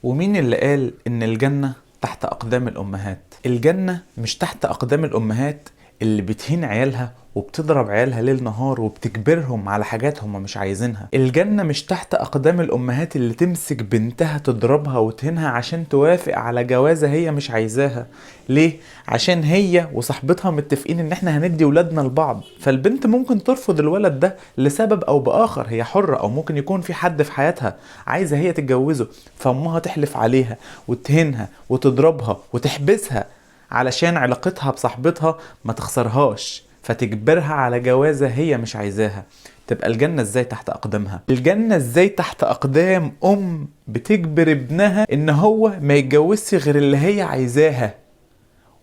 ومين اللي قال إن الجنة تحت أقدام الأمهات؟ الجنة مش تحت أقدام الأمهات اللي بتهين عيالها وبتضرب عيالها ليل نهار وبتجبرهم على حاجات هم مش عايزينها. الجنة مش تحت أقدام الأمهات اللي تمسك بنتها تضربها وتهينها عشان توافق على جوازة هي مش عايزاها. ليه؟ عشان هي وصاحبتها متفقين ان احنا هندي ولادنا لبعض، فالبنت ممكن ترفض الولد ده لسبب او بآخر، هي حرة، او ممكن يكون في حد في حياتها عايزة هي تتجوزه، فامها تحلف عليها وتهينها وتضربها وتحبسها علشان علاقتها بصاحبتها ما تخسرهاش، فتجبرها على جوازة هي مش عايزاها. تبقى الجنة ازاي تحت اقدامها؟ الجنة ازاي تحت اقدام ام بتجبر ابنها ان هو ما يتجوزش غير اللي هي عايزاها،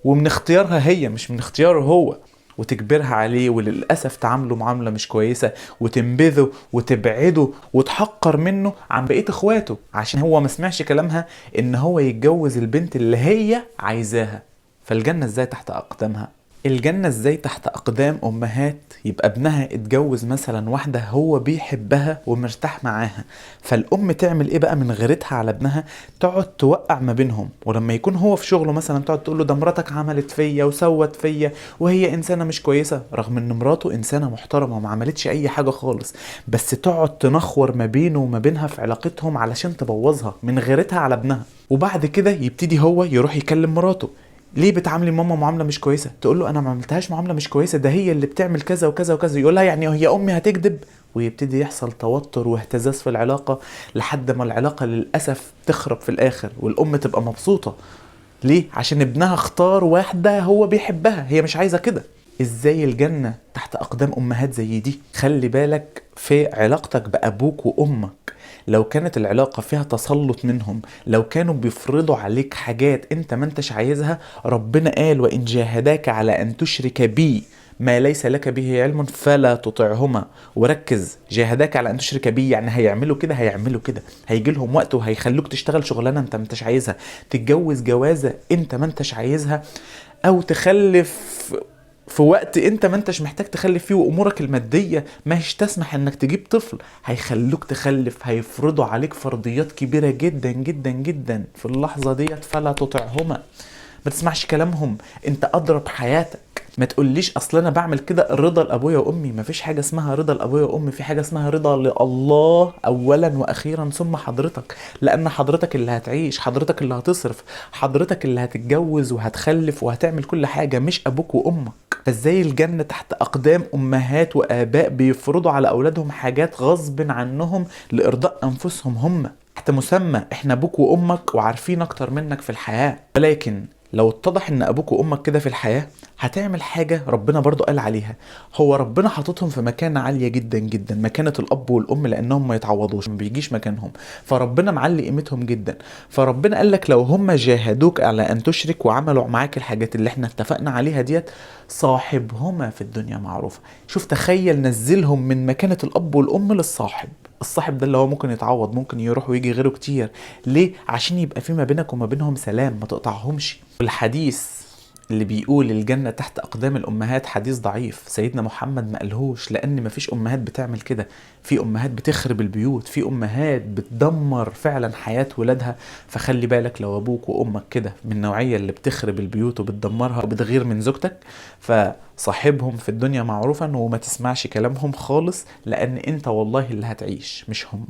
ومن اختيارها هي مش من اختياره هو، وتجبرها عليه، وللأسف تعامله معاملة مش كويسة وتنبذه وتبعده وتحقر منه عن بقية اخواته عشان هو ما سمعش كلامها ان هو يتجوز البنت اللي هي عايزاها. فالجنة ازاي تحت اقدامها؟ الجنة ازاي تحت اقدام امهات يبقى ابنها اتجوز مثلا واحدة هو بيحبها ومرتاح معاها، فالام تعمل ايه بقى من غيرتها على ابنها؟ تقعد توقع ما بينهم، ولما يكون هو في شغله مثلا تقعد تقول له ده مراتك عملت فيا وسوت فيا وهي انسانة مش كويسة، رغم ان مراته انسانة محترمة وما عملتش اي حاجة خالص، بس تقعد تنخور ما بينه وما بينها في علاقتهم علشان تبوظها من غيرتها على ابنها. وبعد كده يبتدي هو يروح يكلم مراته: ليه بتعاملي ماما معامله مش كويسه؟ تقول له انا ما عملتهاش معامله مش كويسه، ده هي اللي بتعمل كذا وكذا وكذا. يقول لها يعني هي امي هتكذب؟ ويبتدي يحصل توتر واهتزاز في العلاقه لحد ما العلاقه للاسف تخرب في الاخر، والام تبقى مبسوطه. ليه؟ عشان ابنها اختار واحده هو بيحبها، هي مش عايزه كده. ازاي الجنه تحت اقدام امهات زي دي؟ خلي بالك في علاقتك بابوك وامك، لو كانت العلاقة فيها تسلط منهم، لو كانوا بيفرضوا عليك حاجات انت ما انتش عايزها، ربنا قال: وإن جاهداك على أن تشرك بي ما ليس لك به علم فلا تطعهما. وركز، جاهداك على أن تشرك بي يعني هيعملوا كده، هيعملوا كده، هيجي لهم وقت وهيخلوك تشتغل شغلانة انت ما انتش عايزها، تتجوز جوازة انت ما انتش عايزها، او تخلف في وقت انت ما انتش محتاج تخلف فيه، وامورك الماديه ما هيش تسمح انك تجيب طفل، هيخلوك تخلف، هيفرضوا عليك فرضيات كبيره جدا جدا جدا في اللحظه ديت. فلا تطعهما، ما تسمعش كلامهم، انت اضرب حياتك. ما تقوليش اصل انا بعمل كده رضا لابويا وامي، ما فيش حاجه اسمها رضا لابويا وامي، في حاجه اسمها رضا لله اولا واخيرا ثم حضرتك، لان حضرتك اللي هتعيش، حضرتك اللي هتصرف، حضرتك اللي هتتجوز وهتخلف وهتعمل كل حاجه، مش ابوك وامك. فازاي الجنه تحت اقدام امهات واباء بيفرضوا على اولادهم حاجات غصب عنهم لارضاء انفسهم هم، تحت مسمى احنا ابوك وامك وعارفين اكتر منك في الحياه؟ ولكن لو اتضح ان ابوك وامك كده في الحياة، هتعمل حاجة ربنا برضو قال عليها. هو ربنا حاططهم في مكانة عالية جدا جدا، مكانة الاب والام، لانهم ما يتعوضوش، ما بيجيش مكانهم، فربنا معلي قيمتهم جدا. فربنا قال لك لو هم جاهدوك على ان تشرك وعملوا معاك الحاجات اللي احنا اتفقنا عليها ديت، صاحبهما في الدنيا معروفة. شوف، تخيل، نزلهم من مكانة الاب والام للصاحب. الصاحب ده اللي هو ممكن يتعوض، ممكن يروح ويجي غيره كتير. ليه؟ عشان يبقى في ما بينك وما بينهم سلام، ما تقطعهمش. والحديث اللي بيقول الجنة تحت أقدام الأمهات حديث ضعيف، سيدنا محمد ما قالهوش، لأن ما فيش أمهات بتعمل كده. في أمهات بتخرب البيوت، في أمهات بتدمر فعلا حياة ولادها. فخلي بالك لو أبوك وأمك كده من النوعية اللي بتخرب البيوت وبتدمرها وبتغير من زوجتك، فصاحبهم في الدنيا معروفا وما تسمعش كلامهم خالص، لأن أنت والله اللي هتعيش مش هم.